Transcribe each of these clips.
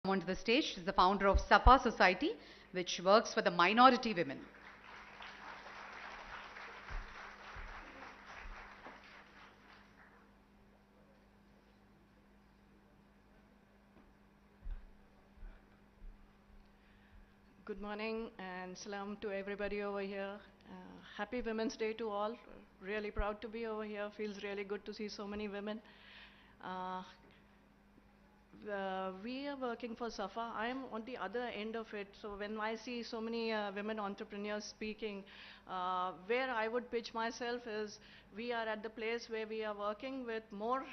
Onto the stage. She's the founder of SAPA Society, which works for the minority women. Good morning and salam to everybody over here. Happy Women's Day to all. Really proud to be over here. Feels really good to see so many women. Uh, we are working for SAFA. I am on the other end of it. So when I see so many women entrepreneurs speaking, where I would pitch myself is we are at the place where we are working with more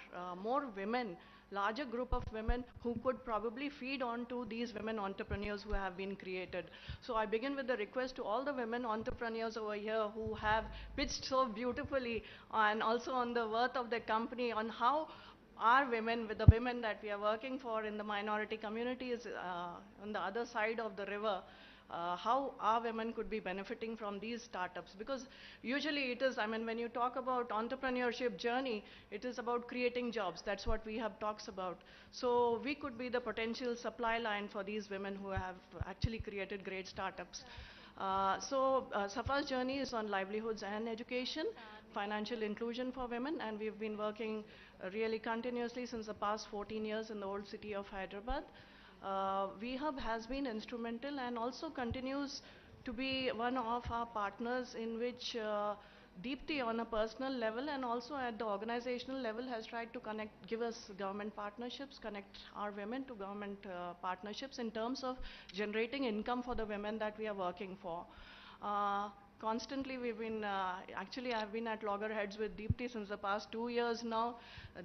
women, larger group of women who could probably feed on to these women entrepreneurs who have been created. So I begin with the request to all the women entrepreneurs over here who have pitched so beautifully and also on the worth of the company, on how our women, with the women that we are working for in the minority communities on the other side of the river, how our women could be benefiting from these startups. Because usually it is, I mean, when you talk about entrepreneurship journey, it is about creating jobs. That's what we have talks about. So we could be the potential supply line for these women who have actually created great startups. Safa's journey is on livelihoods and education, financial inclusion for women, and we've been working really continuously since the past 14 years in the old city of Hyderabad. VHub has been instrumental and also continues to be one of our partners in which Deepti on a personal level and also at the organizational level has tried to connect, give us government partnerships, connect our women to government partnerships in terms of generating income for the women that we are working for. Constantly we've been, actually I've been at loggerheads with Deepti since the past 2 years now,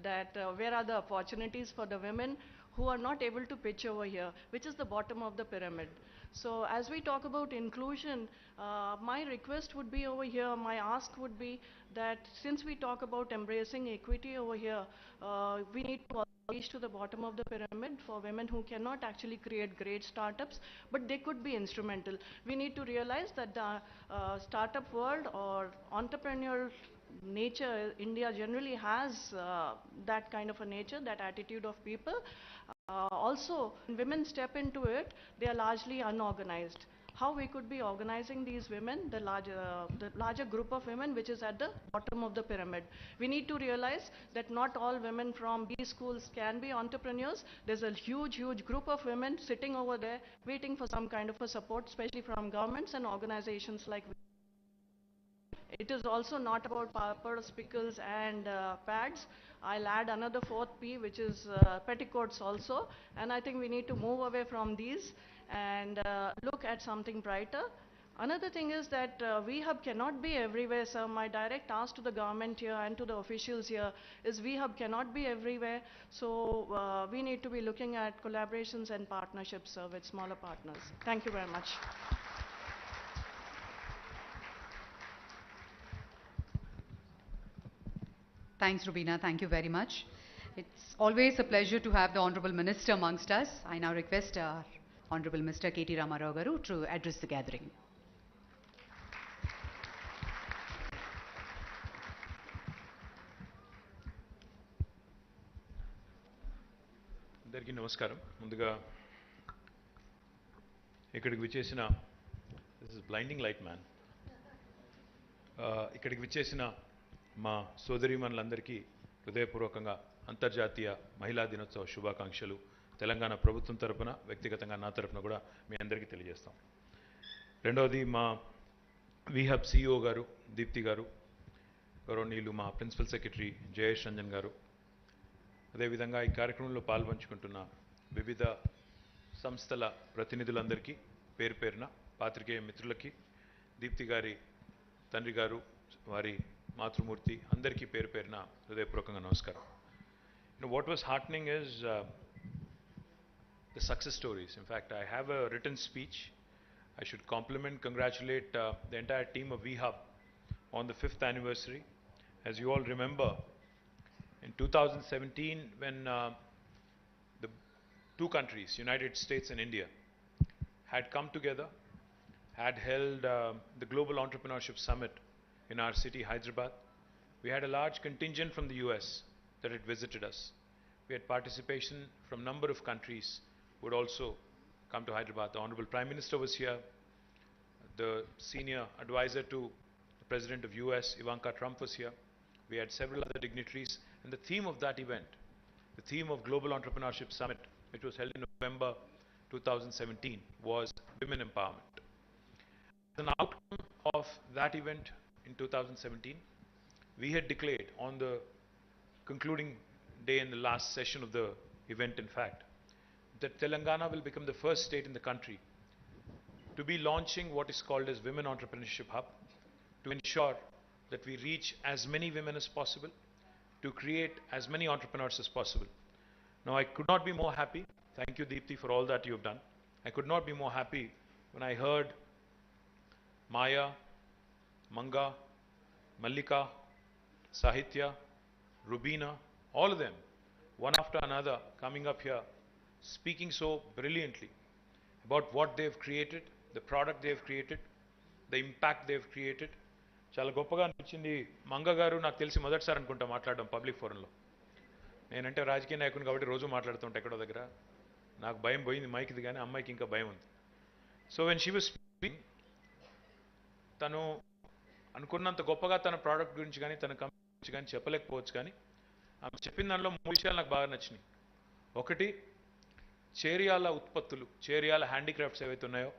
that where are the opportunities for the women who are not able to pitch over here, which is the bottom of the pyramid. So as we talk about inclusion, my request would be over here, my ask would be that since we talk about embracing equity over here, we need to reach to the bottom of the pyramid for women who cannot actually create great startups, but they could be instrumental. We need to realize that the startup world or entrepreneurial nature, India generally has that kind of a nature, that attitude of people. Also, when women step into it, they are largely unorganized. How we could be organizing these women, the larger group of women which is at the bottom of the pyramid. We need to realize that not all women from B schools can be entrepreneurs. There's a huge group of women sitting over there waiting for some kind of a support, especially from governments and organizations like it is also not about pampers, pickles and pads. I'll add another fourth P, which is petticoats also. And I think we need to move away from these and look at something brighter. Another thing is that VHub cannot be everywhere. So my direct ask to the government here and to the officials here is VHub cannot be everywhere. So we need to be looking at collaborations and partnerships with smaller partners. Thank you very much. Thanks, Rubina. Thank you very much. It's always a pleasure to have the Honorable Minister amongst us. I now request our Honorable Mr. KT Ramarao Garu to address the gathering. అందరికీ నమస్కారం. ముందుగా ఇక్కడికి విచ్చేసిన this is blinding light man ఇక్కడికి విచ్చేసిన మా సోదరీమణులందరికీ హృదయపూర్వకంగా అంతర్జాతీయ మహిళా దినోత్సవ శుభాకాంక్షలు తెలంగాణ ప్రభుత్వం తరపున వ్యక్తిగతంగా నా తరపున కూడా మీ అందరికీ తెలియజేస్తాం. రెండవది మా వీహబ్ సిఇఓ గారు దీప్తి గారు, గౌరవనీయులు మా ప్రిన్సిపల్ సెక్రటరీ జయేష్ రంజన్ గారు, అదేవిధంగా ఈ కార్యక్రమంలో పాల్పంచుకుంటున్న వివిధ సంస్థల ప్రతినిధులందరికీ పేరు పేరున, పాత్రికేయ మిత్రులకి, దీప్తి గారి తండ్రి గారు, వారి మాతృమూర్తి అందరికీ పేరు పేరున హృదయపూర్వకంగా నమస్కారం. What was heartening is the success stories. In fact, I have a written speech. I should compliment, congratulate the entire team of VHub on the 5th anniversary. As you all remember, in 2017, when the two countries, United States and India, had come together, had held the Global Entrepreneurship Summit in our city, Hyderabad, we had a large contingent from the US that had visited us. We had participation from a number of countries would also come to Hyderabad. The Honorable Prime Minister was here. The senior advisor to the President of US, Ivanka Trump, was here. We had several other dignitaries. And the theme of that event, the theme of Global Entrepreneurship Summit, which was held in November 2017, was women empowerment. As an outcome of that event in 2017, we had declared on the concluding day in the last session of the event, in fact, that Telangana will become the first state in the country to be launching what is called as Women Entrepreneurship Hub, to ensure that we reach as many women as possible, to create as many entrepreneurs as possible. Now, I could not be more happy. Thank you, Deepthi, for all that you have done. I could not be more happy when I heard Maya, Manga, Mallika, Sahitya, Rubina, all of them, one after another, coming up here, speaking so brilliantly about what they've created, the product they've created, the impact they've created. చాలా గొప్పగా అనిపించింది. మంగ గారు నాకు తెలిసి మొదటిసారి అనుకుంటా మాట్లాడడం public ఫోరంలో. నేనంటే రాజకీయ నాయకుని కాబట్టి రోజు మాట్లాడుతుంటా ఎక్కడో దగ్గర. నాకు భయం పోయింది మైక్ది, కానీ అమ్మాయికి ఇంకా భయం ఉంది. So when she was speaking, తను అనుకున్నంత గొప్పగా తన ప్రోడక్ట్ గురించి కానీ తన కంపెనీ గురించి కానీ చెప్పలేకపోవచ్చు, కానీ ఆమె చెప్పిన దానిలో 3 విషయాలు నాకు బాగా నచ్చినాయి. ఒకటి, చేరియాల ఉత్పత్తులు, చేరియాల హ్యాండీక్రాఫ్ట్స్ ఏవైతే ఉన్నాయో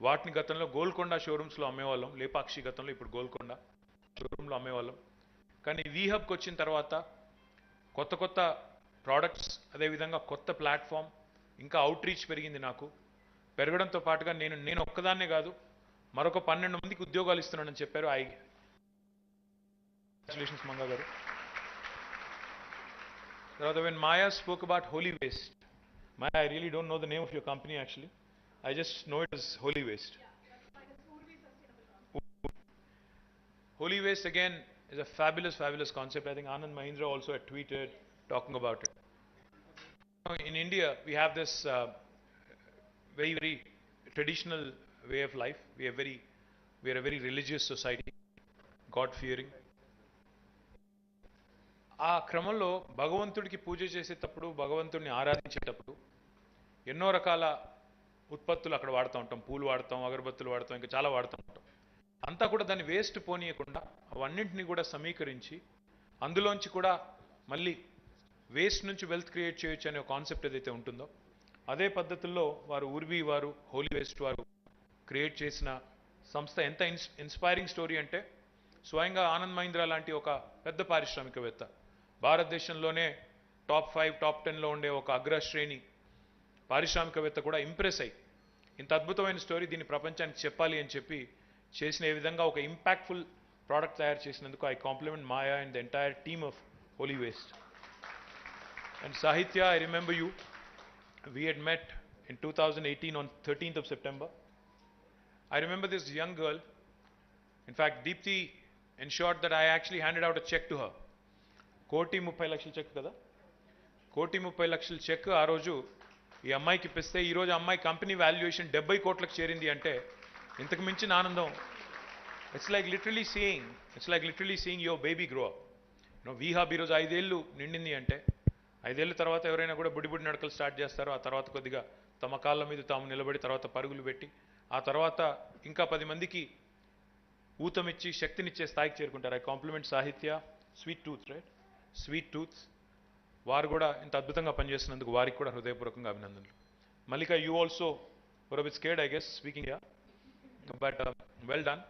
వాటిని గతంలో గోల్కొండ షోరూమ్స్లో అమ్మేవాళ్ళం. లేపాక్షి గతంలో, ఇప్పుడు గోల్కొండ షోరూంలో అమ్మేవాళ్ళం. కానీ వీహబ్కి వచ్చిన తర్వాత కొత్త కొత్త ప్రోడక్ట్స్, అదేవిధంగా కొత్త ప్లాట్ఫామ్, ఇంకా అవుట్ రీచ్ పెరిగింది. నాకు పెరగడంతో పాటుగా నేను ఒక్కదాన్నే కాదు, మరొక 12 మందికి ఉద్యోగాలు ఇస్తున్నానని చెప్పారు. కంగ్రాచులేషన్స్ మంగా గారు. తర్వాత when Maya spoke about holy waste, Maya, I really don't know the name of your company actually. I just know it as Holy Waste. Holy Waste again is a fabulous, fabulous concept. I think Anand Mahindra also had tweeted talking about it. In India, we have this very, very traditional way of life. We are a very religious society, God-fearing. ఆ క్రమంలో భగవంతుడికి పూజ చేసేటప్పుడు, భగవంతుడిని ఆరాధించేటప్పుడు ఎన్నో రకాల ఉత్పత్తులు అక్కడ వాడుతూ ఉంటాం. పూలు వాడతాం, అగరబత్తులు వాడతాం, ఇంకా చాలా వాడుతూ ఉంటాం. అంతా కూడా దాన్ని వేస్ట్ పోనీయకుండా అవన్నింటినీ కూడా సమీకరించి అందులోంచి కూడా మళ్ళీ వేస్ట్ నుంచి వెల్త్ క్రియేట్ చేయొచ్చు అనే కాన్సెప్ట్ ఏదైతే ఉంటుందో, అదే పద్ధతుల్లో వారు వారు హోలీ వేస్ట్ వారు క్రియేట్ చేసిన సంస్థ ఎంత ఇన్స్పైరింగ్ స్టోరీ అంటే, స్వయంగా ఆనంద్ మహీంద్రా లాంటి ఒక పెద్ద పారిశ్రామికవేత్త, భారతదేశంలోనే టాప్ 5, టాప్ 10లో ఉండే ఒక అగ్రశ్రేణి పారిశ్రామికవేత్త కూడా ఇంప్రెస్ అయ్యి ఇంత అద్భుతమైన స్టోరీ దీన్ని ప్రపంచానికి చెప్పాలి అని చెప్పి చేసిన ఈ విధంగా ఒక ఇంపాక్ట్ఫుల్ ప్రోడక్ట్ తయారు చేసినందుకు I compliment Maya and the entire team of Holy Waste. And Sahitya, I remember you. We had met in 2018 on 13th of September. I remember this young girl. In fact, Deepthi ensured that I actually handed out a check to her. 1,30,00,000 check కదా, 1,30,00,000 check ఆ రోజు ఈ అమ్మాయికి ఇప్పిస్తే ఈరోజు అమ్మాయి company valuation 70 కోట్లకు చేరింది అంటే ఇంతకు మించిన ఆనందం. It's like literally seeing your baby grow up. వీహబ్ ఈరోజు 5 ఏళ్ళు నిండింది అంటే, 5 ఏళ్ళ తర్వాత ఎవరైనా కూడా బుడ్డి నడకలు స్టార్ట్ చేస్తారో, ఆ తర్వాత కొద్దిగా తమ కాళ్ళ మీద తాము నిలబడి తర్వాత పరుగులు పెట్టి ఆ తర్వాత ఇంకా 10 మందికి ఊతమిచ్చి శక్తినిచ్చే స్థాయికి చేరుకుంటారు. I compliment Sahitya. Sweet tooth, right? Sweet tooth. వారు కూడా ఇంత అద్భుతంగా పనిచేస్తున్నందుకు వారికి కూడా హృదయపూర్వకంగా అభినందనలు. Mallika, you also were a bit scared, I guess, speaking here, but well done.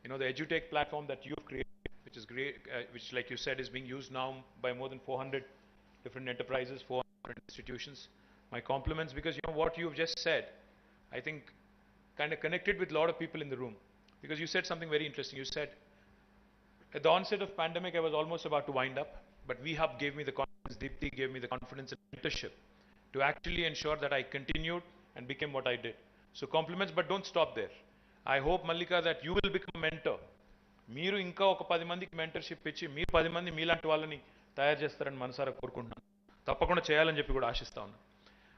The EduTech platform that you've created, which is great, which, like you said, is being used now by more than 400 different enterprises, 400 institutions. My compliments, because what you've just said, I think, kind of connected with a lot of people in the room, because you said something very interesting. You said, at the onset of pandemic, I was almost about to wind up, but VHub gave me the confidence, Deepthi gave me the confidence and mentorship to actually ensure that I continued and became what I did. So compliments, but don't stop there. I hope, Mallika, that you will become a mentor. మీరు ఇంకా ఒక 10 మందికి mentorship ఇచ్చి మీరు 10 మంది మీలాంటి వాళ్ళని తయారు చేస్తారని మనసారా కోరుకుంటున్నాను. తప్పకుండా చేయాలని చెప్పి కూడా ఆశిస్తా ఉన్నాను.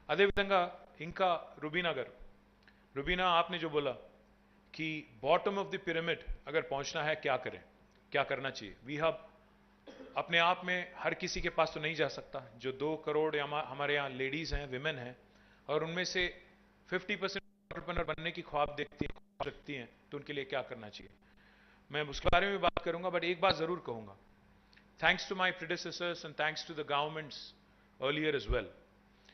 అదేవిధంగా ఇంకా రుబీనా గారు, రుబీనా, आपने जो बोला कि बॉटम ऑफ द पिरामिड अगर पहुंचना है क्या करें, क्या करना चाहिए. वी हब अपने आप में हर किसी के पास तो नहीं जा सकता. जो 2 करोड़ हमारे यहाँ लेडीज़ हैं, विमेन हैं, और उनमें से 50% एंटरप्रेन्योर बनने की ख्वाब देखती हैं, तो उनके लिए क्या करना चाहिए? मैं उसके बारे में बात करूंगा, बट एक बात जरूर कहूंगा. Thanks to my predecessors and thanks to the governments earlier as well.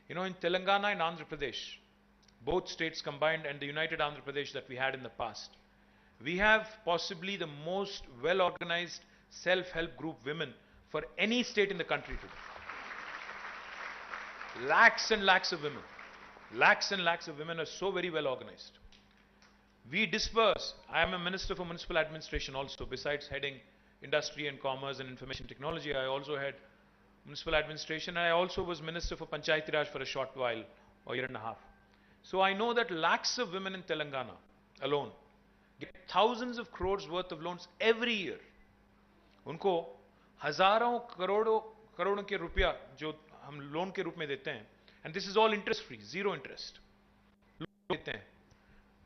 In Telangana and Andhra Pradesh, both states combined, and the United Andhra Pradesh that we had in the past, we have possibly the most well-organized self-help group women for any state in the country today. Lakhs and lakhs of women. Lakhs and lakhs of women are so very well organized. We disperse. I am a minister for municipal administration also. Besides heading industry and commerce and information technology, I also had municipal administration, and I also was minister for Panchayati Raj for a short while, or year and a half. So I know that lakhs of women in Telangana alone get thousands of crores worth of loans every year. उनको हजारों करोड़ों के रुपया जो हम loan के रूप में देते हैं, and this is all interest free, zero interest देते हैं.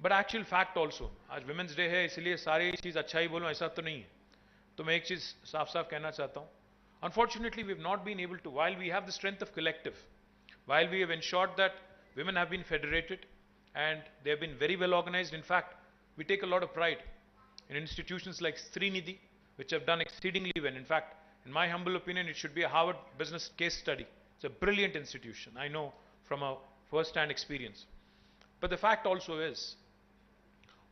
But actual fact also, आज Women's Day है, इसलिए सारी चीज अच्छा ही बोलूं ऐसा तो नहीं है. तो मैं एक चीज साफ-साफ कहना चाहता हूं. Unfortunately, we have not been able to, while we have the strength of collective, while we have ensured that women have been federated and they have been very well organized. In fact, we take a lot of pride in institutions like Srinidhi, which have done exceedingly well. In fact, in my humble opinion, it should be a Harvard business case study. It's a brilliant institution, I know from a first-hand experience. But the fact also is,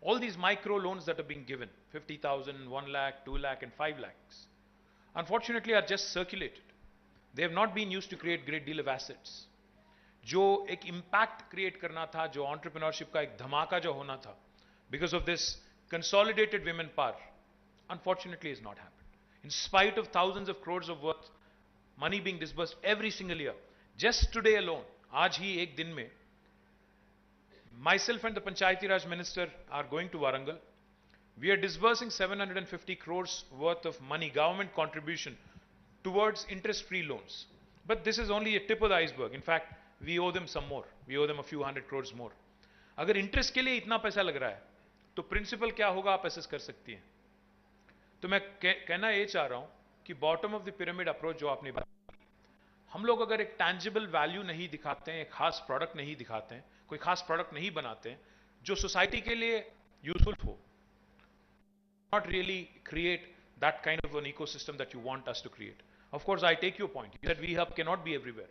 all these micro loans that are being given, 50,000, 1 lakh, 2 lakh and 5 lakhs, unfortunately are just circulated. They have not been used to create great deal of assets. जो एक impact create करना था, जो entrepreneurship का एक धमाका जो होना था, because of this consolidated women power, unfortunately has not happened. In spite of thousands of crores of worth money being disbursed every single year, just today alone, आज ही एक दिन में, myself and the Panchayati Raj Minister are going to Warangal. We are disbursing 750 crores worth of money, government contribution, towards interest-free loans. But this is only a tip of the iceberg. In fact, we owe them some more. We owe them a few hundred crores more. अगर interest के लिए इतना पैसा लग रहा है, तो principal क्या होगा आप assess कर सकती हैं. तो मैं कहना ये चाह रहा हूं कि bottom of the pyramid approach जो आपने बात की, हम लोग अगर एक tangible value नहीं दिखाते हैं, एक खास product नहीं दिखाते हैं, कोई खास product नहीं बनाते हैं, जो society के लिए useful हो, not really create that kind of an ecosystem that you want us to create. Of course, I take your point. You said VHub cannot be everywhere.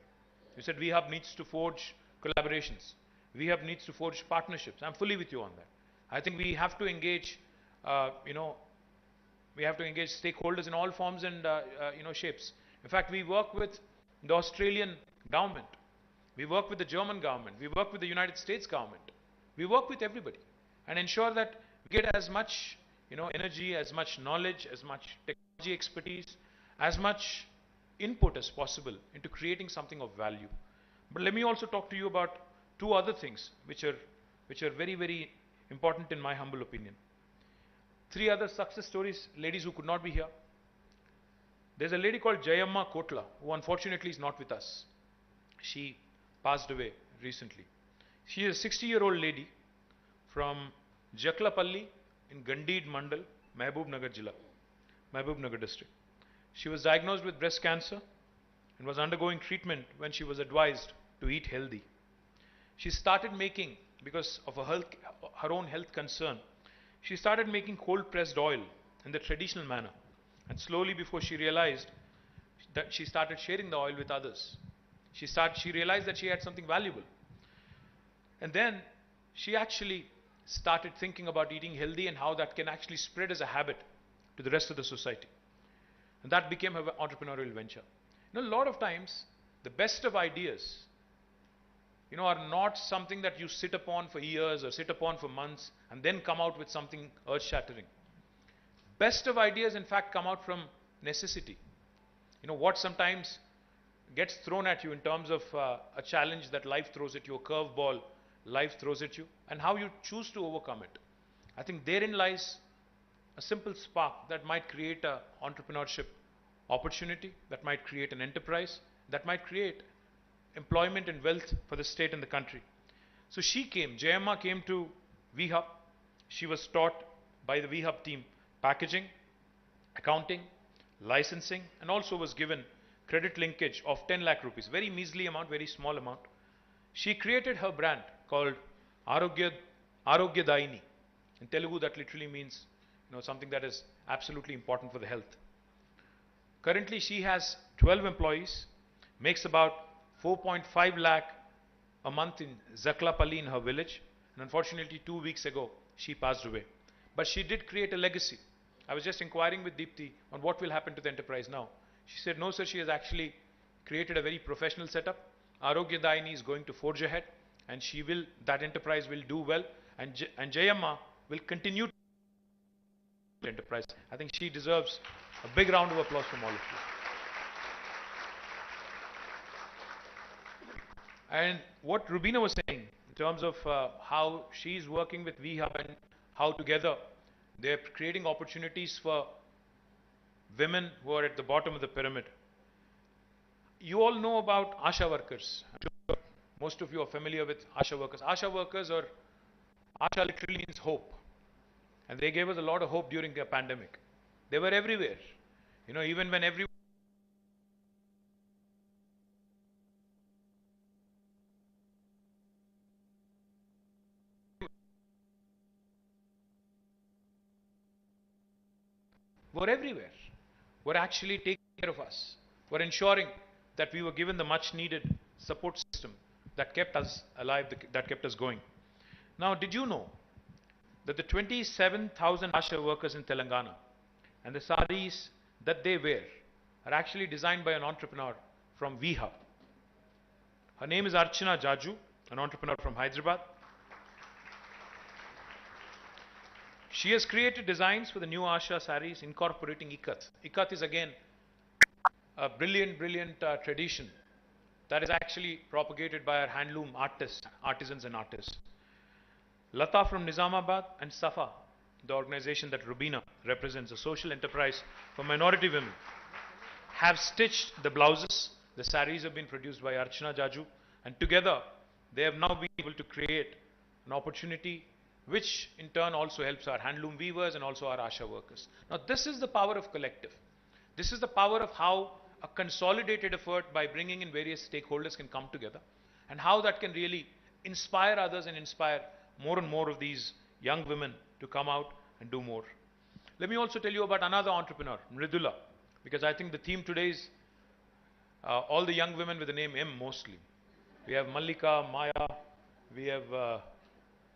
You said VHub needs to forge collaborations. VHub needs to forge partnerships. I'm fully with you on that. I think we have to engage, we have to engage stakeholders in all forms and, shapes. In fact, we work with the Australian government. We work with the German government. We work with the United States government. We work with everybody and ensure that we get as much energy, as much knowledge, as much technology expertise, as much input as possible into creating something of value. But let me also talk to you about two other things which are very, very important in my humble opinion. Three other success stories, ladies who could not be here. There's a lady called Jayamma Kotla, who unfortunately is not with us. She passed away recently. She is a 60-year-old lady from Jaklapalli in Gandeed Mandal, Mehboob Nagar district. She was diagnosed with breast cancer and was undergoing treatment when she was advised to eat healthy. She started making, because of her own health concern, she started making cold pressed oil in the traditional manner. And slowly, before she realized that, she started sharing the oil with others. She realized that she had something valuable. And then she actually started thinking about eating healthy and how that can actually spread as a habit to the rest of the society. And that became her entrepreneurial venture. A lot of times, the best of ideas, are not something that you sit upon for years or sit upon for months and then come out with something earth-shattering. Best of ideas, in fact, come out from necessity. What sometimes gets thrown at you in terms of a challenge that life throws at you, a curveball life throws at you, and how you choose to overcome it. I think therein lies a simple spark that might create an entrepreneurship opportunity, that might create an enterprise, that might create employment and wealth for the state and the country. So Jayamma came to VHub. She was taught by the VHub team packaging, accounting, licensing, and also was given credit linkage of 10 lakh rupees, very measly amount, very small amount. She created her brand called Arogya, Arogyadaini. In Telugu, that literally means something that is absolutely important for the health. Currently, she has 12 employees, makes about 4.5 lakh a month in Zaklapalli in her village. And unfortunately, 2 weeks ago, she passed away. But she did create a legacy. I was just inquiring with Deepthi on what will happen to the enterprise now. She said, no, sir, she has actually created a very professional setup. Arogyadaini is going to forge ahead, and that enterprise will do well, and Jayamma will continue to enterprise. I think she deserves a big round of applause from all of you. And what Rubina was saying in terms of how she's working with VHub and how together they're creating opportunities for women who are at the bottom of the pyramid. You all know about Asha workers. I'm sure most of you are familiar with Asha workers. Asha workers, or Asha literally means hope. And they gave us a lot of hope during the pandemic. They were everywhere. Even when everyone were everywhere, were actually taking care of us, were ensuring that we were given the much needed support system that kept us alive, that kept us going. Now, did you know that the 27,000 Asha workers in Telangana and the saris that they wear are actually designed by an entrepreneur from VHub? Her name is Archana Jaju, an entrepreneur from Hyderabad. She has created designs for the new Asha saris incorporating ikat. Ikat is again a brilliant tradition that is actually propagated by our handloom artisans and artists. Lata from Nizamabad and Safa, the organization that Rubina represents, a social enterprise for minority women, have stitched the blouses. The saris have been produced by Archana Jaju, and together they have now been able to create an opportunity which in turn also helps our handloom weavers and also our Asha workers. Now, this is the power of collective. This is the power of how a consolidated effort by bringing in various stakeholders can come together, and how that can really inspire others and inspire more and more of these young women to come out and do more. Let me also tell you about another entrepreneur, Mridula, because I think the theme today is all the young women with the name M mostly. We have Mallika, Maya, we have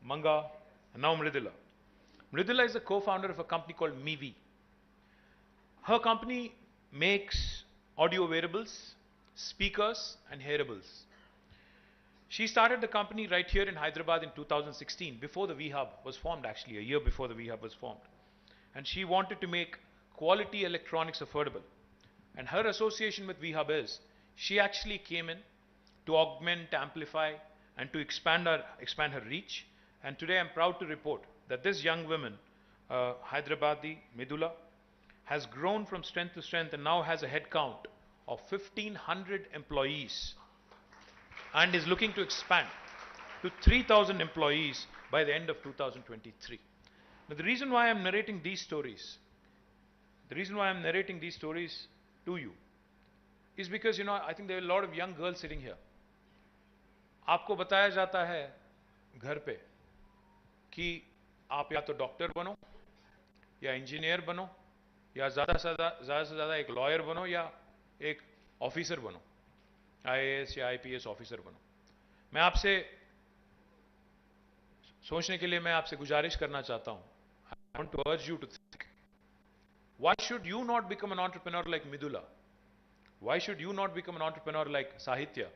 Manga, and now Mridula. Mridula is the co-founder of a company called Mivi. Her company makes audio wearables, speakers, and hearables. She started the company right here in Hyderabad in 2016, before the VHub was formed, actually, a year before the VHub was formed. And she wanted to make quality electronics affordable. And her association with VHub is, she actually came in to augment, amplify, and to expand her reach. And today I'm proud to report that this young woman, Hyderabadi, Midula, has grown from strength to strength and now has a head count of 1,500 employees and is looking to expand to 3,000 employees by the end of 2023. Now, the reason why I'm narrating these stories, to you is because, I think there are a lot of young girls sitting here. आपको बताया जाता है घर पे कि आप या तो डॉक्टर बनो या इंजीनियर बनो या ज़्यादा से ज़्यादा एक लॉयर बनो या एक ऑफिसर बनो, आईएएस या आईपीएस ऑफिसर बनो. मैं आपसे सोचने के लिए मैं आपसे गुजारिश करना चाहता हूं. I want to urge you to think. Why should you not become an entrepreneur like Midula? Why should you not become an entrepreneur like Sahitya?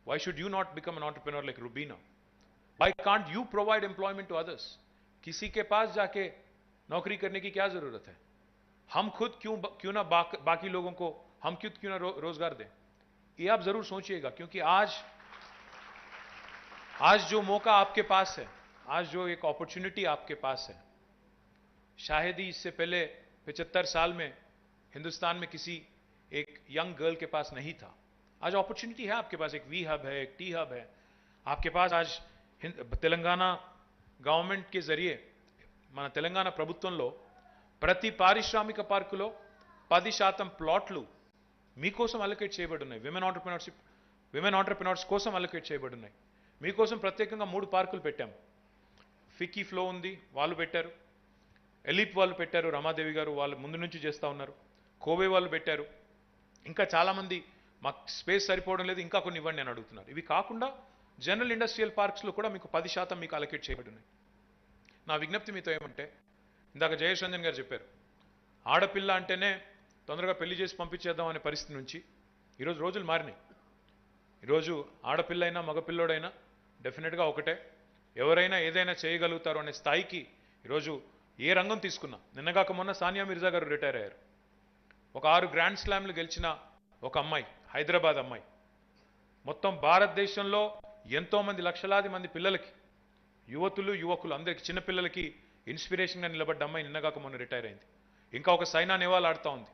Why should you not become an entrepreneur like Rubina? Why can't you provide employment to others? किसी के पास जाके नौकरी करने की क्या जरूरत है? हम खुद क्यों ना बाकी लोगों को हम क्यों ना रोजगार दें? ये आप जरूर सोचिएगा, क्योंकि आज जो मौका आपके पास है, आज जो एक अपॉर्चुनिटी आपके पास है, शायद ही इससे पहले 75 साल में हिंदुस्तान में किसी एक यंग गर्ल के पास नहीं था. आज अपॉर्चुनिटी है आपके पास. एक वी हब है, एक टी हब है आपके पास. आज తెలంగాణ గవర్నమెంట్ के जरिए మన తెలంగాణ ప్రభుత్వంలో ప్రతి పారిశ్రామిక పార్కులో 10% ప్లాట్లు మీకోసం అలొకేట్ చేయబడి ఉన్నాయి. విమెన్ ఆంటర్‌ప్రెన్యూర్‌షిప్ విమెన్ ఆంటర్ప్రినర్స్ కోసం అలొకేట్ చేయబడి ఉన్నాయి. మీకోసం ప్రత్యేకంగా 3 పార్కులు పెట్టాము. ఫిక్కీ ఫ్లో ఉంది, వాళ్ళు పెట్టారు. ఎలీప్ వాళ్ళు పెట్టారు, రమాదేవి గారు వాళ్ళు ముందు నుంచి చేస్తూ ఉన్నారు. కోవే వాళ్ళు పెట్టారు. ఇంకా చాలామంది మాకు స్పేస్ సరిపోవడం లేదు, ఇంకా కొన్ని ఇవ్వండి అని అడుగుతున్నారు. ఇవి కాకుండా జనరల్ ఇండస్ట్రియల్ పార్క్స్లో కూడా మీకు 10% మీకు అలొకేట్ చేయబడి ఉన్నాయి. నా విజ్ఞప్తి మీతో ఏమంటే, ఇందాక జయేష్ రంజన్ గారు చెప్పారు, ఆడపిల్ల అంటేనే తొందరగా పెళ్లి చేసి పంపించేద్దాం అనే పరిస్థితి నుంచి ఈరోజు రోజులు మారినాయి. ఈరోజు ఆడపిల్లైనా మగపిల్లోడైనా డెఫినెట్గా ఒకటే, ఎవరైనా ఏదైనా చేయగలుగుతారు అనే స్థాయికి ఈరోజు ఏ రంగం తీసుకున్నా. నిన్నగాక మొన్న సానియా మిర్జా గారు రిటైర్ అయ్యారు. ఒక 6 గ్రాండ్ స్లామ్లు గెలిచిన ఒక అమ్మాయి, హైదరాబాద్ అమ్మాయి. మొత్తం భారతదేశంలో ఎంతోమంది లక్షలాది మంది పిల్లలకి, యువతులు యువకులు అందరికీ, చిన్నపిల్లలకి ఇన్స్పిరేషన్గా నిలబడ్డ అమ్మాయి నిన్నగాక మొన్న రిటైర్ అయింది. ఇంకా ఒక సైనా నెహ్వాల్ ఆడుతూ ఉంది,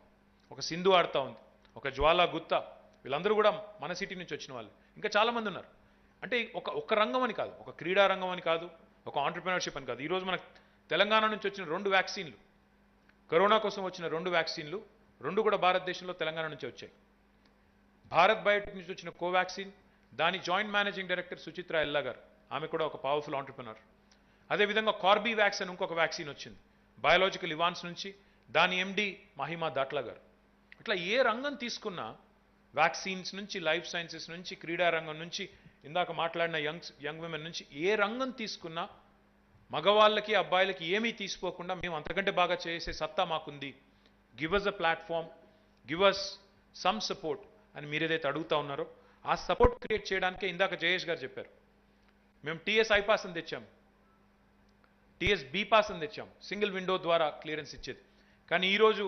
ఒక సింధు ఆడుతూ ఉంది, ఒక జ్వాలా గుత్తా, వీళ్ళందరూ కూడా మన సిటీ నుంచి వచ్చిన వాళ్ళు. ఇంకా చాలామంది ఉన్నారు. అంటే ఒక రంగం అని కాదు, ఒక క్రీడా రంగం అని కాదు, ఒక ఆంటర్ప్రినర్షిప్ అని కాదు. ఈరోజు మనకు తెలంగాణ నుంచి వచ్చిన 2 వ్యాక్సిన్లు, కరోనా కోసం వచ్చిన 2 వ్యాక్సిన్లు, 2 కూడా భారతదేశంలో తెలంగాణ నుంచి వచ్చాయి. భారత్ బయోటెక్ నుంచి వచ్చిన కోవాక్సిన్, దాని జాయింట్ మేనేజింగ్ డైరెక్టర్ సుచిత్ర ఎల్లా గారు, ఆమె కూడా ఒక పవర్ఫుల్ ఆంటర్ప్రినర్. అదేవిధంగా కార్బీవ్యాక్స్ అని ఇంకొక వ్యాక్సిన్ వచ్చింది బయాలజికల్ ఇవాన్స్ నుంచి, దాని ఎండి మహిమా దాట్లా గారు. ఇట్లా ఏ రంగం తీసుకున్నా, వ్యాక్సిన్స్ నుంచి, లైఫ్ సైన్సెస్ నుంచి, క్రీడా రంగం నుంచి, ఇందాక మాట్లాడిన యంగ్ విమెన్ నుంచి, ఏ రంగం తీసుకున్నా మగవాళ్ళకి అబ్బాయిలకి ఏమీ తీసుకోకుండా మేము అంతకంటే బాగా చేసే సత్తా మాకుంది, give us a platform, give us some support అని మీరు ఏదైతే అడుగుతా ఉన్నారో ఆ సపోర్ట్ క్రియేట్ చేయడానికే ఇందాక జయేష్ గారు చెప్పారు, మేము టీఎస్ ఐపాస్ అని తెచ్చాము, టీఎస్ బీపాస్ అని తెచ్చాము, సింగిల్ విండో ద్వారా క్లియరెన్స్ ఇచ్చేది. కానీ ఈరోజు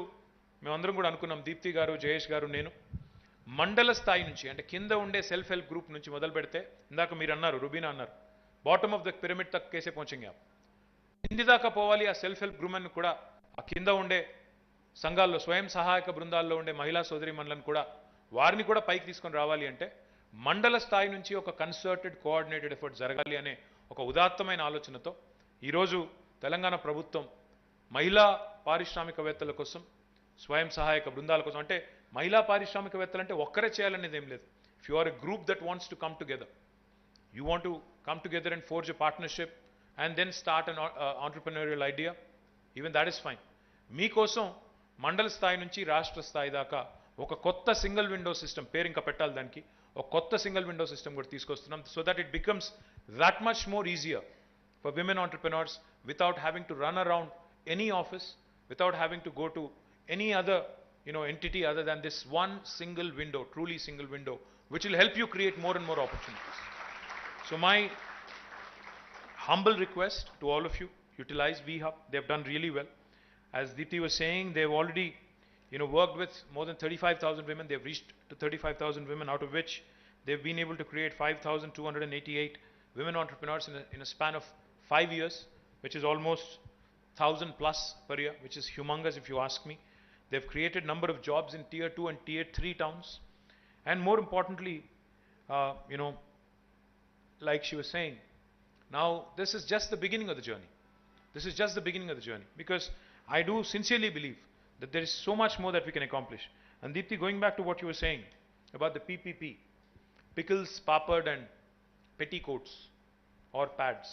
మేమందరం కూడా అనుకున్నాం, దీప్తి గారు, జయేష్ గారు, నేను, మండల స్థాయి నుంచి, అంటే కింద ఉండే సెల్ఫ్ హెల్ప్ గ్రూప్ నుంచి మొదలు పెడితే, ఇందాక మీరు అన్నారు, రుబీనా అన్నారు, బాటమ్ ఆఫ్ ద పిరమిడ్ తక్ కేసే పहुंचेंगे आप, కింది దాకా పోవాలి. ఆ సెల్ఫ్ హెల్ప్ గ్రూప్ను కూడా, ఆ కింద ఉండే సంఘాల్లో, స్వయం సహాయక బృందాల్లో ఉండే మహిళా సోదరిమణులను కూడా, వారిని కూడా పైకి తీసుకొని రావాలి అంటే మండల స్థాయి నుంచి ఒక కన్సర్టెడ్ కోఆర్డినేటెడ్ ఎఫర్ట్ జరగాలి అనే ఒక ఉదాత్తమైన ఆలోచనతో ఈరోజు తెలంగాణ ప్రభుత్వం మహిళా పారిశ్రామికవేత్తల కోసం, స్వయం సహాయక బృందాల కోసం, అంటే మహిళా పారిశ్రామికవేత్తలు అంటే ఒక్కరే చేయాలనేది ఏం లేదు. If you are a group that wants to come together, you want to come together and forge a partnership and then start an entrepreneurial idea, even that is fine. మీకోసం మండల స్థాయి నుంచి రాష్ట్ర స్థాయి దాకా ఒక కొత్త సింగిల్ విండో సిస్టమ్, పేరు ఇంకా పెట్టాలి దానికి, ఒక కొత్త సింగిల్ విండో సిస్టమ్ కూడా తీసుకొస్తున్నాం, so that it becomes that much more easier for women entrepreneurs without having to run around any office, without having to go to any other entity other than this one single window, truly single window, which will help you create more and more opportunities. So my humble request to all of you, utilize VHub. They've done really well. As Deepthi was saying, they've already worked with more than 35,000 women. They've reached to 35,000 women, out of which they've been able to create 5,288 women entrepreneurs in a span of 5 years, which is almost 1,000 plus per year, which is humongous if you ask me. They've created number of jobs in tier 2 and tier 3 towns, and more importantly, like she was saying, now this is just the beginning of the journey. This is just the beginning of the journey, because I do sincerely believe that there is so much more that we can accomplish. And Deepthi, going back to what you were saying about the PPP, pickles, papad and petticoats or pads,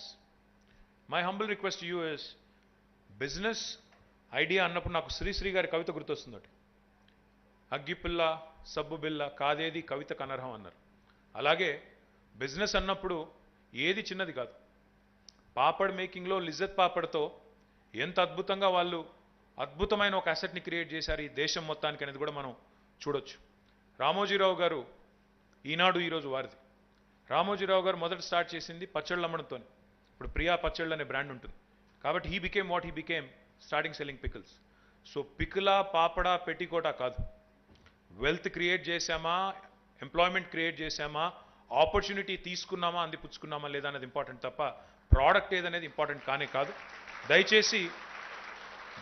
my humble request to you is, business idea అన్నప్పుడు నాకు శ్రీశ్రీ గారి కవిత గుర్తొస్తుందట, అగ్గిపిల్ల సబ్బు బిల్ల కాదేది కవిత కనర్హం అన్నారు. అలాగే business అన్నప్పుడు ఏది చిన్నది కాదు. పాపడ్ మేకింగ్లో లిజత్ పాపడ్తో ఎంత అద్భుతంగా వాళ్ళు అద్భుతమైన ఒక అసెట్ని క్రియేట్ చేశారు ఈ దేశం మొత్తానికి అనేది కూడా మనం చూడొచ్చు. రామోజీరావు గారు ఈనాడు ఈరోజు వారిది. రామోజీరావు గారు మొదట స్టార్ట్ చేసింది పచ్చళ్ళు అమ్మడంతో. ఇప్పుడు ప్రియా పచ్చళ్ళు అనే బ్రాండ్ ఉంటుంది. కాబట్టి he became what he became, starting selling pickles. So పికిలా, పాపడా, పెట్టికోటా కాదు, వెల్త్ క్రియేట్ చేశామా, ఎంప్లాయ్మెంట్ క్రియేట్ చేశామా, ఆపర్చునిటీ తీసుకున్నామా, అందిపుచ్చుకున్నామా లేదా అనేది ఇంపార్టెంట్ తప్ప ప్రోడక్ట్ ఏదనేది ఇంపార్టెంట్ కానే కాదు.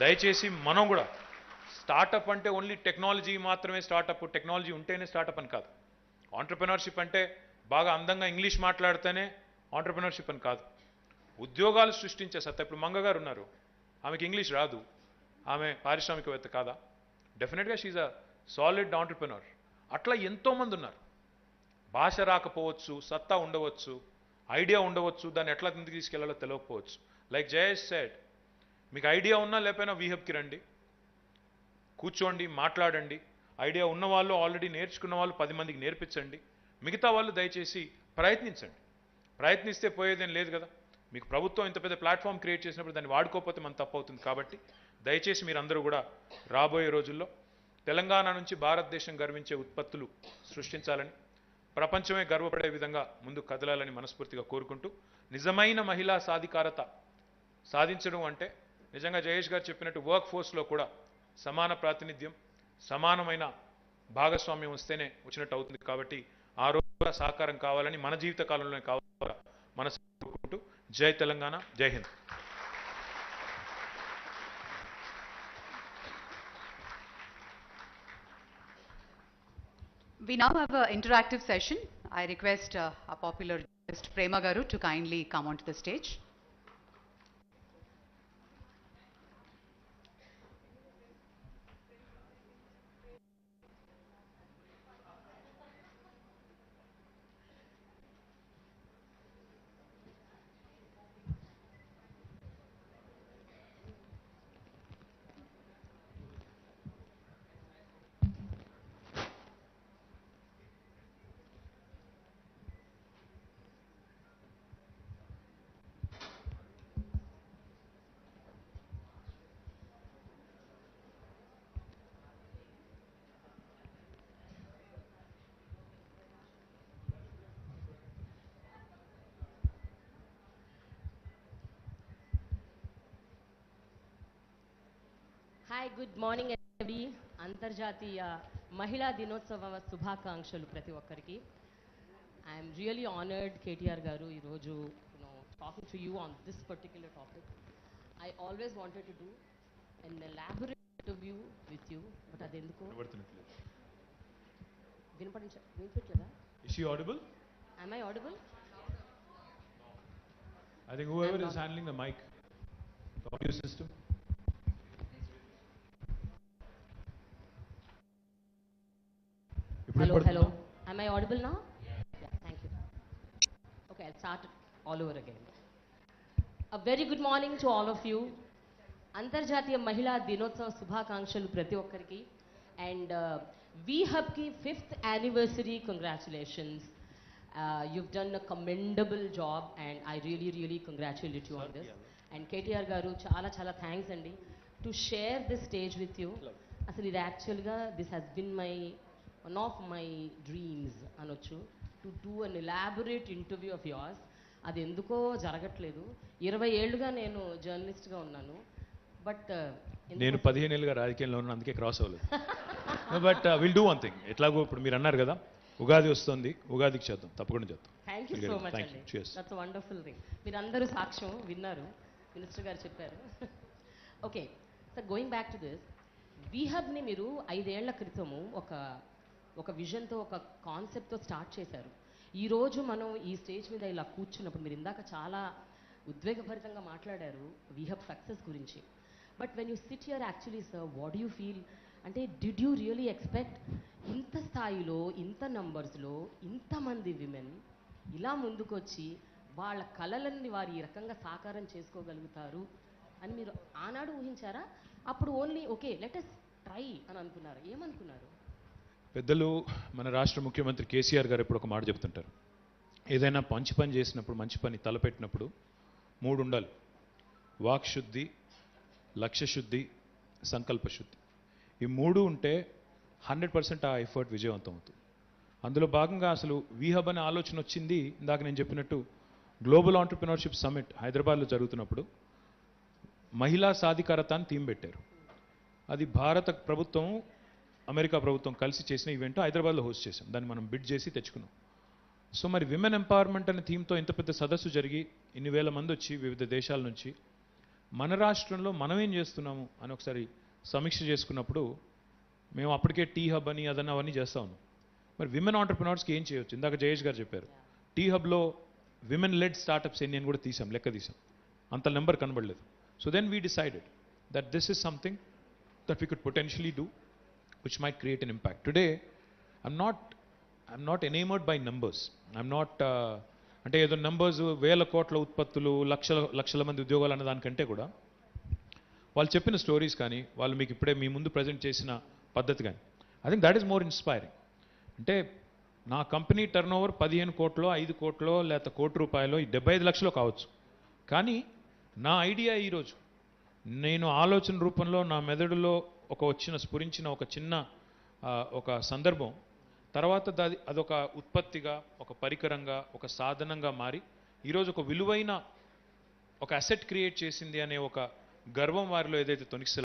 దయచేసి మనం కూడా స్టార్టప్ అంటే ఓన్లీ టెక్నాలజీ మాత్రమే స్టార్టప్, టెక్నాలజీ ఉంటేనే స్టార్టప్ అని కాదు. ఆంటర్ప్రినర్షిప్ అంటే బాగా అందంగా ఇంగ్లీష్ మాట్లాడితేనే ఆంటర్ప్రినర్షిప్ అని కాదు. ఉద్యోగాలు సృష్టించే సత్తా. ఇప్పుడు మంగగారు ఉన్నారు, ఆమెకి ఇంగ్లీష్ రాదు, ఆమె పారిశ్రామికవేత్త కాదా? డెఫినెట్గా షీఈ్ అ సాలిడ్ ఆంటర్ప్రినర్. అట్లా ఎంతోమంది ఉన్నారు. భాష రాకపోవచ్చు, సత్తా ఉండవచ్చు, ఐడియా ఉండవచ్చు, దాన్ని ఎట్లా ముందుకు తీసుకెళ్లాలో తెలియకపోవచ్చు. లైక్ జయేష్ సెడ్, మీకు ఐడియా ఉన్నా లేకపోయినా వీహబ్కి రండి, కూర్చోండి, మాట్లాడండి. ఐడియా ఉన్నవాళ్ళు, ఆల్రెడీ నేర్చుకున్న వాళ్ళు 10 మందికి నేర్పించండి. మిగతా వాళ్ళు దయచేసి ప్రయత్నించండి. ప్రయత్నిస్తే పోయేదేం లేదు కదా. మీకు ప్రభుత్వం ఇంత పెద్ద ప్లాట్ఫామ్ క్రియేట్ చేసినప్పుడు దాన్ని వాడుకోకపోతే మన తప్పు అవుతుంది. కాబట్టి దయచేసి మీరందరూ కూడా రాబోయే రోజుల్లో తెలంగాణ నుంచి భారతదేశం గర్వించే ఉత్పత్తులు సృష్టించాలని, ప్రపంచమే గర్వపడే విధంగా ముందుకు కదలాలని మనస్ఫూర్తిగా కోరుకుంటూ, నిజమైన మహిళా సాధికారత సాధించడం అంటే నిజంగా జయేష్ గారు చెప్పినట్టు వర్క్ ఫోర్స్లో కూడా సమాన ప్రాతినిధ్యం, సమానమైన భాగస్వామ్యం వస్తేనే వచ్చినట్టు అవుతుంది. కాబట్టి ఆ రోజు సహకారం కావాలని, మన జీవిత కాలంలోనే కావాలని మనసు కోరుకుంటూ, జై తెలంగాణ, జై Hind. We now have an interactive session. I request our popular guest Prema Garu to kindly come onto the stage. Hi, good morning everybody. అంతర్జాతీయ మహిళా దినోత్సవ శుభాకాంక్షలు ప్రతి ఒక్కరికి. I am really honored, KTR గారు, ఈరోజు talking to you on this particular topic. I always wanted to do an elaborate interview with you, but అది ఎందుకో వినిపించట్లేదా? Is she audible? Am I audible? I think whoever is handling the mic, the audio system. Hello. Am I audible now? Yeah, thank you. Okay, I'll start all over again. A very good morning to all of you. అంతర్జాతీయ మహిళా దినోత్సవ శుభాకాంక్షలు ప్రతి ఒక్కరికి. And VHub ki 5th anniversary congratulations. You've done a commendable job and I really congratulate you on this. And KTR garu చాలా thanks అండి to share this stage with you. అసలు ఇది యాక్చువల్గా this has been one of my dreams అనొచ్చు, to do an elaborate interview of yours. అది ఎందుకో జరగట్లేదు. 20 ఏళ్ళుగా నేను జర్నలిస్ట్గా ఉన్నాను, బట్ నేను 15 ఏళ్ళుగా రాజకీయంలో ఉన్నాను, అందుకే క్రాస్ అవ్వలేదు. But will do one thing. ఎట్లాగో ఇప్పుడు మీరు అన్నారు కదా, ఉగాది వస్తుంది, ఉగాదికి చేద్దాం, తప్పకుండా చేద్దాం. థ్యాంక్ యూ సో మచ్ అండి. That's wonderful thing. మీరు అందరూ సాక్ష్యం విన్నారు, మినిస్టర్ గారు చెప్పారు. Okay, so going back to this, వీహబ్ని మీరు 5 ఏళ్ల క్రితము ఒక విజన్తో, ఒక కాన్సెప్ట్తో స్టార్ట్ చేశారు. ఈరోజు మనం ఈ స్టేజ్ మీద ఇలా కూర్చున్నప్పుడు, మీరు ఇందాక చాలా ఉద్వేగభరితంగా మాట్లాడారు వీహబ్ సక్సెస్ గురించి. But when you SIT here actually sir, what you feel అంటే, డిడ్ యూ రియలీ ఎక్స్పెక్ట్ ఇంత స్థాయిలో, ఇంత నంబర్స్లో, ఇంతమంది విమెన్ ఇలా ముందుకొచ్చి వాళ్ళ కళలన్నీ వారు ఈ రకంగా సాకారం చేసుకోగలుగుతారు అని మీరు ఆనాడు ఊహించారా? అప్పుడు only okay let us try అని అనుకున్నారు? ఏమనుకున్నారు? పెద్దలు, మన రాష్ట్ర ముఖ్యమంత్రి కేసీఆర్ గారు ఎప్పుడు ఒక మాట చెప్తుంటారు, ఏదైనా మంచి పని చేసినప్పుడు, మంచి పని తలపెట్టినప్పుడు 3 ఉండాలి: వాక్శుద్ధి, లక్ష్యశుద్ధి, సంకల్పశుద్ధి. ఈ 3 ఉంటే 100% ఆ ఎఫర్ట్ విజయవంతం అవుతుంది. అందులో భాగంగా అసలు వీహబ్ అనే ఆలోచన వచ్చింది. ఇందాక నేను చెప్పినట్టు గ్లోబల్ ఆంటర్ప్రినర్షిప్ సమ్మిట్ హైదరాబాద్లో జరుగుతున్నప్పుడు మహిళా సాధికారత అని థీమ్ పెట్టారు. అది భారత ప్రభుత్వం, అమెరికా ప్రభుత్వం కలిసి చేసిన ఈవెంట్ హైదరాబాద్లో హోస్ట్ చేశాం. దాన్ని మనం బిడ్ చేసి తెచ్చుకున్నాం. సో మరి విమెన్ ఎంపవర్మెంట్ అనే థీమ్తో ఇంత పెద్ద సదస్సు జరిగి ఇన్ని వేల మంది వచ్చి వివిధ దేశాల నుంచి, మన రాష్ట్రంలో మనం ఏం చేస్తున్నాము అని ఒకసారి సమీక్ష చేసుకున్నప్పుడు, మేము అప్పటికే టీ హబ్ అని అదన్న అవన్నీ చేస్తా ఉన్నాం. మరి విమెన్ ఆంటర్ప్రినర్స్కి ఏం చేయొచ్చు? ఇందాక జయేష్ గారు చెప్పారు, టీ హబ్లో విమెన్ లెడ్ స్టార్టప్స్ ఎన్ని అని కూడా తీసాం, లెక్క తీసాం. అంత నెంబర్ కనబడలేదు. So then we decided that this is something that we could potentially do which might create an impact. Today, I'm not enamoured by numbers. I'm not అంటే ఏదో నంబర్స్, వేల కోట్ల ఉత్పత్తులు, లక్షల మంది ఉద్యోగాలు అన్న దానికంటే కూడా వాళ్ళు చెప్పిన స్టోరీస్ కానీ, వాళ్ళు మీకు ఇప్పుడే మీ ముందు ప్రజెంట్ చేసిన పద్ధతి కానీ, I think that is more inspiring. అంటే నా కంపెనీ టర్న్ ఓవర్ 15 కోట్లో, 5 కోట్లో, లేకపోతే ₹1,00,00,000, 75 లక్షలు కావచ్చు. కానీ నా ఐడియా ఈరోజు నేను ఆలోచన రూపంలో నా మెదడులో స్ఫురించిన ఒక చిన్న ఒక సందర్భం తర్వాత అదొక ఉత్పత్తిగా, ఒక పరికరంగా, ఒక సాధనంగా మారి ఈరోజు ఒక విలువైన ఒక అసెట్ క్రియేట్ చేసింది అనే ఒక గర్వం వారిలో ఏదైతే తొణికిసలాడిందో